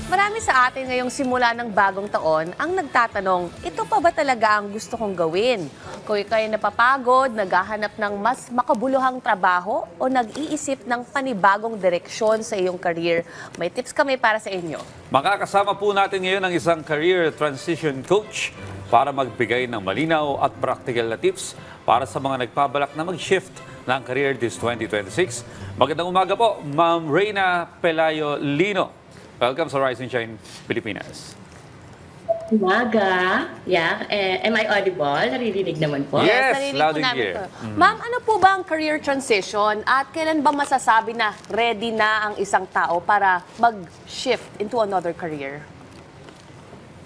Marami sa atin ngayong simula ng bagong taon ang nagtatanong, ito pa ba talaga ang gusto kong gawin? Kung kayo napapagod, naghahanap ng mas makabuluhang trabaho o nag-iisip ng panibagong direksyon sa iyong career, may tips kami para sa inyo. Makakasama po natin ngayon ang isang career transition coach para magbigay ng malinaw at practical na tips para sa mga nagpabalak na mag-shift ng career this 2026. Magandang umaga po, Ma'am Reyna Pelayo Lino. Welcome sa Rise and Shine Pilipinas. Umaga. Yeah. Am I audible? Naririnig naman po. Yes, Narinig loud po and namin clear. to. Ma'am, ano po ba ang career transition at kailan ba masasabi na ready na ang isang tao para mag-shift into another career?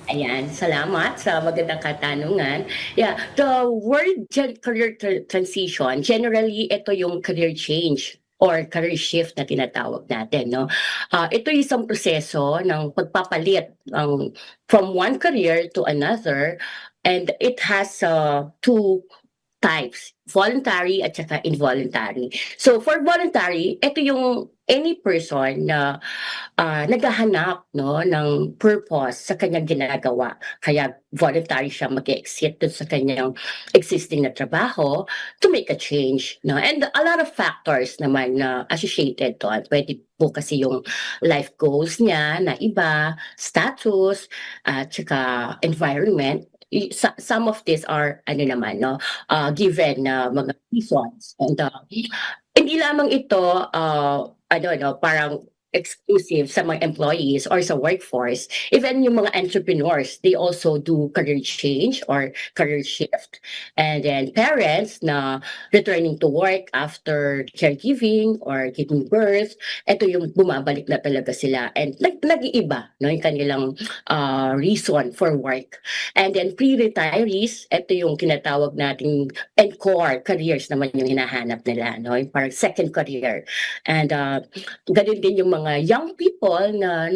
Ayan, salamat sa magandang katanungan. Yeah, the word career transition, generally ito yung career change or career shift na tinatawag natin, no? Ito yung isang proseso ng pagpapalit from one career to another, and it has two types, voluntary at saka involuntary. So for voluntary, ito yung any person na naghahanap, no, ng purpose sa kanyang ginagawa. Kaya voluntary siya mag-exit dun sa kanyang existing na trabaho to make a change, no. And a lot of factors naman na associated to. Pwede po kasi yung life goals niya na iba, status, at saka environment. Some of these are ano naman, no, given na mga reasons, and hindi lamang ito ano, no, parang exclusive sa mga employees or sa workforce. Even yung mga entrepreneurs, they also do career change or career shift. And then parents na returning to work after caregiving or giving birth, ito yung bumabalik na talaga sila, and nag-iiba, no, yung kanilang reason for work. And then pre-retirees, ito yung tinatawag nating encore careers naman yung hinahanap nila, no, yung parang second career. And ganun din yung mga young people na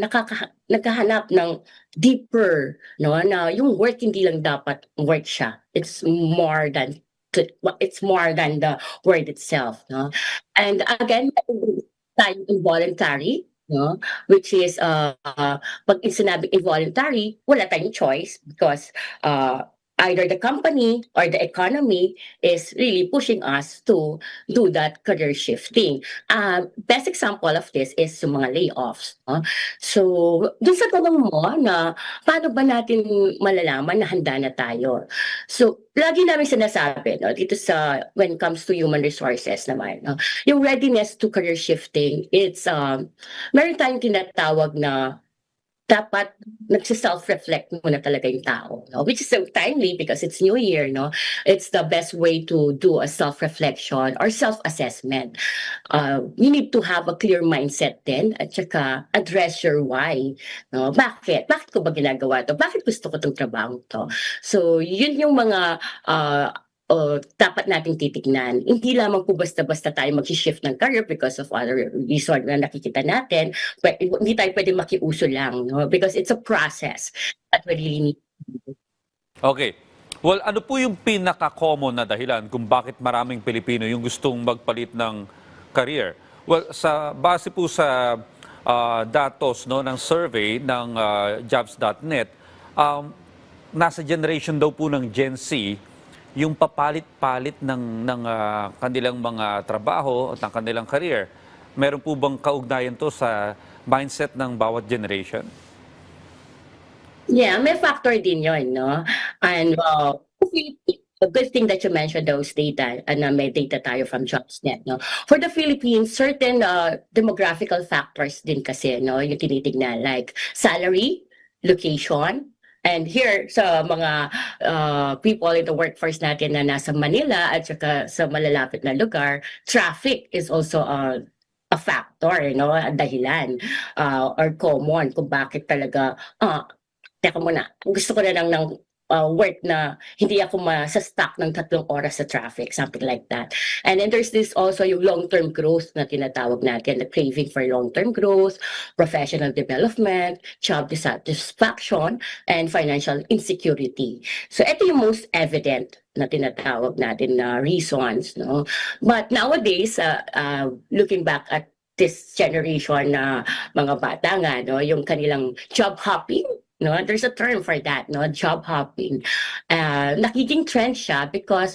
naghahanap ng deeper, no, na yung work hindi lang dapat work siya. It's more than the word itself, no. And again, tayo involuntary, no, which is pag sinabing involuntary, wala tayong choice because either the company or the economy is really pushing us to do that career shifting. Best example of this is yung mga layoffs, no? So, dun sa tanong mo na paano ba natin malalaman na handa na tayo? So, lagi namin sinasabi, no, dito sa when it comes to human resources naman, no, yung readiness to career shifting, it's meron tayong tinatawag na dapat nagsi-self-reflect muna talaga yung tao, no? Which is so timely because it's New Year, no? It's the best way to do a self-reflection or self-assessment. You need to have a clear mindset din at saka address your why, no? Bakit? Bakit ko ba ginagawa to? Bakit gusto ko tong trabaho to? So, yun yung mga dapat nating titignan. Hindi lamang po basta-basta tayo mag-shift ng career because of other reason na nakikita natin. Hindi tayo pwede makiuso lang, no? Because it's a process that we really need. Okay. Well, ano po yung pinaka-common na dahilan kung bakit maraming Pilipino yung gustong magpalit ng career? Well, sa base po sa datos, no, ng survey ng jobs.net, nasa generation daw po ng Gen Z yung papalit-palit ng kanilang mga trabaho at ng kanilang career. Meron po bang kaugnayan to sa mindset ng bawat generation? Yeah, may factor din yun, no? And a good thing that you mentioned those data, and may data tayo from JobsNet, no? For the Philippines, certain demographical factors din kasi, no, yung tinitignan, like salary, location. And here, sa mga people in the workforce natin na nasa Manila at saka sa malalapit na lugar, traffic is also a factor, no, a dahilan or common kung bakit talaga, teka muna, gusto ko na lang ng work na hindi ako sa-stuck ng 3 oras sa traffic, something like that. And then there's this also yung long-term growth na tinatawag natin, the craving for long-term growth, professional development, job dissatisfaction, and financial insecurity. So ito yung most evident na tinatawag natin na reasons, no? But nowadays, looking back at this generation na mga bata nga, no, yung kanilang job hopping. No, there's a term for that, no, job hopping. Nagiging trend siya because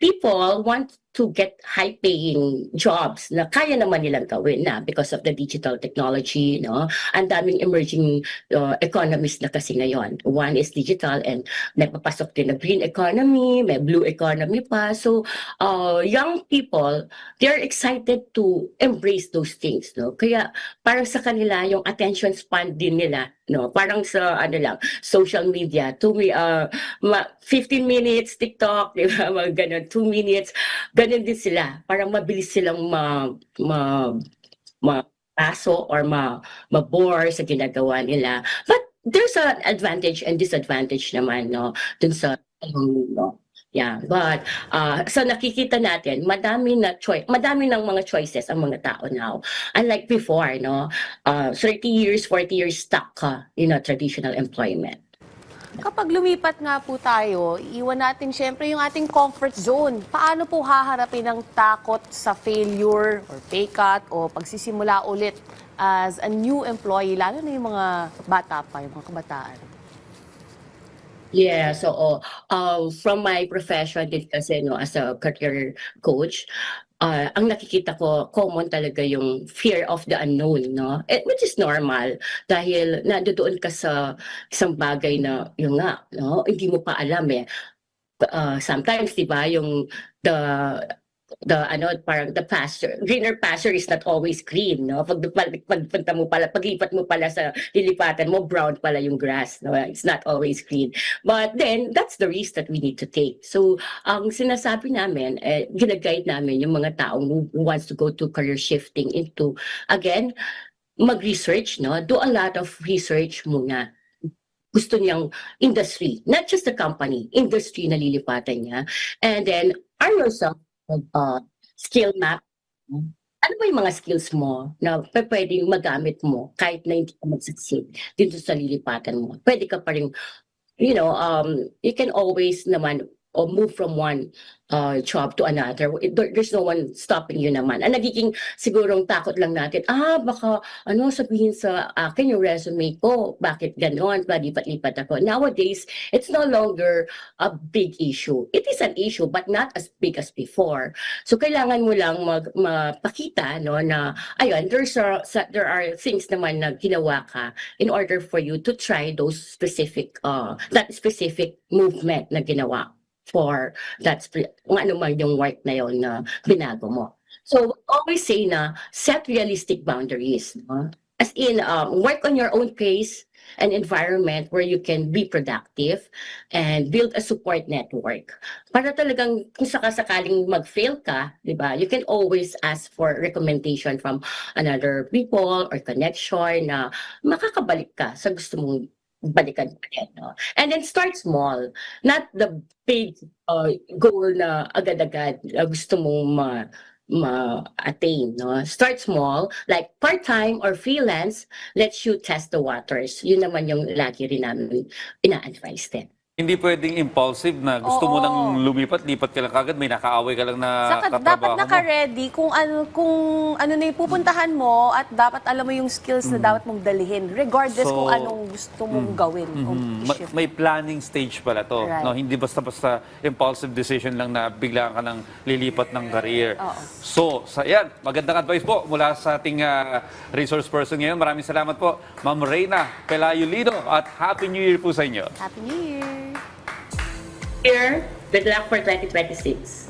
people want to get high-paying jobs na kaya naman nilang gawin na because of the digital technology, no? Ang daming emerging economies na kasi ngayon. One is digital and may papasok din na green economy, may blue economy pa. So, young people, they're excited to embrace those things, no? Kaya parang sa kanila, yung attention span din nila, no? Parang sa, ano lang, social media, 15 minutes TikTok, di ba? Mga ganun, 2 minutes, ganun din sila. Parang mabilis silang mapaso or mabore sa ginagawa nila. But there's an advantage and disadvantage naman, no? Dun sa, no? Yeah, but so nakikita natin, madami ng mga choices ang mga tao now. Unlike before, no? 30 years, 40 years stuck ka in a traditional employment. Kapag lumipat nga po tayo, iwan natin syempre yung ating comfort zone. Paano po haharapin ang takot sa failure or pay cut o pagsisimula ulit as a new employee, lalo na yung mga bata pa, yung mga kabataan? Yeah, so from my profession din kasi, no, as a career coach, ang nakikita ko common talaga yung fear of the unknown, no? Which is normal dahil nandoon ka sa isang bagay na yun nga, no, hindi mo pa alam eh. Sometimes, 'di ba, yung parang the greener pasture is not always green, no? Paglipat mo pala sa lilipatan mo, brown pala yung grass, no? It's not always green. But then, that's the risk that we need to take. So, ang sinasabi namin, ginaguide namin yung mga taong who wants to go to career shifting into, again, mag-research, no? Do a lot of research muna. Gusto niyang industry, not just the company, industry na lilipatan niya. And then, arm yourself skill map. Ano ba yung mga skills mo na pwedeng magamit mo kahit na hindi ka mag-succeed dito sa lilipatan mo? Pwede ka pa rin, you can always naman move from one job to another. There's no one stopping you naman. Ang nagiging sigurong takot lang natin, baka sabihin sa akin yung resume ko, bakit ganon, palipat-lipat ako. Nowadays, it's no longer a big issue. It is an issue, but not as big as before. So kailangan mo lang mapakita, no, na ayun, there are things naman na ginawa ka in order for you to try those specific that specific movement na ginawa for kung ano man yung work na yun na binago mo. So, always say na set realistic boundaries. No? As in, work on your own pace and environment where you can be productive and build a support network. Para talagang kung sakasakaling mag-fail ka, di ba, you can always ask for recommendation from another people or connection na makakabalik ka sa gusto mong balikan pa rin, no? And then start small, not the big goal na agad-agad gusto mong ma-attain, no? Start small, like part-time or freelance, lets you test the waters. Yun naman yung lagi rin namin ina-advise din. Hindi pwedeng impulsive na gusto mo Oo. nang lipat ka lang kagad, may nakaaway ka lang na Saka dapat katrabaho mo. naka-ready kung ano na yung pupuntahan mo at dapat alam mo yung skills na dapat mong dalhin regardless So, kung anong gusto mong gawin o i-shift. May planning stage pala to. Right. No? Hindi basta-basta impulsive decision lang na bigla ka nang lilipat ng career. Oo. So, yan, magandang advice po mula sa ating resource person ngayon. Maraming salamat po, Ma'am Reyna Pelayo Lido, at Happy New Year po sa inyo. Happy New Year! Here, good luck for 2026.